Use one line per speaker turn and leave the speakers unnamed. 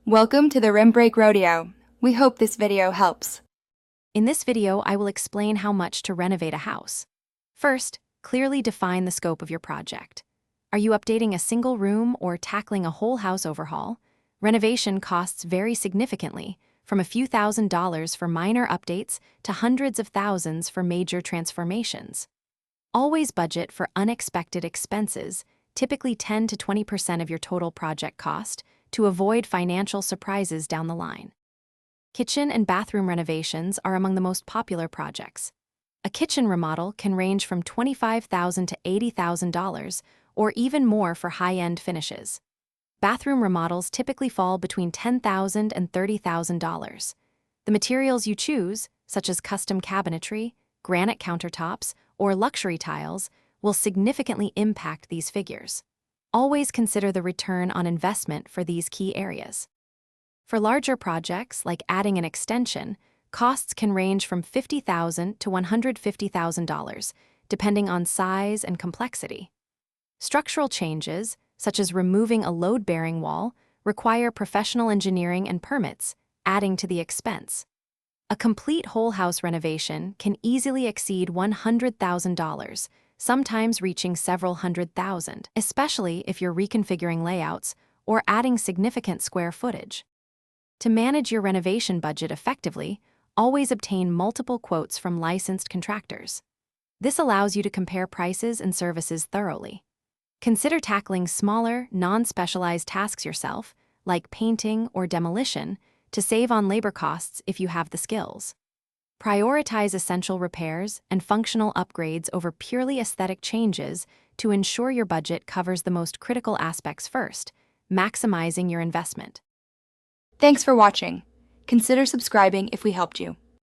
Welcome to the Rim Break Rodeo. We hope this video helps.
In this video, I will explain how much to renovate a house. First, clearly define the scope of your project. Are you updating a single room or tackling a whole house overhaul? Renovation costs vary significantly, from a few $1,000s for minor updates to hundreds of thousands for major transformations. Always budget for unexpected expenses, typically 10 to 20% of your total project cost, to avoid financial surprises down the line. Kitchen and bathroom renovations are among the most popular projects. A kitchen remodel can range from $25,000 to $80,000, or even more for high-end finishes. Bathroom remodels typically fall between $10,000 and $30,000. The materials you choose, such as custom cabinetry, granite countertops, or luxury tiles, will significantly impact these figures. Always consider the return on investment for these key areas. For larger projects, like adding an extension, costs can range from $50,000 to $150,000, depending on size and complexity. Structural changes, such as removing a load-bearing wall, require professional engineering and permits, adding to the expense. A complete whole house renovation can easily exceed $100,000, sometimes reaching several $100,000, especially if you're reconfiguring layouts or adding significant square footage. To manage your renovation budget effectively, always obtain multiple quotes from licensed contractors. This allows you to compare prices and services thoroughly. Consider tackling smaller, non-specialized tasks yourself, like painting or demolition, to save on labor costs if you have the skills. Prioritize essential repairs and functional upgrades over purely aesthetic changes to ensure your budget covers the most critical aspects first, maximizing your investment.
Thanks for watching. Consider subscribing if we helped you.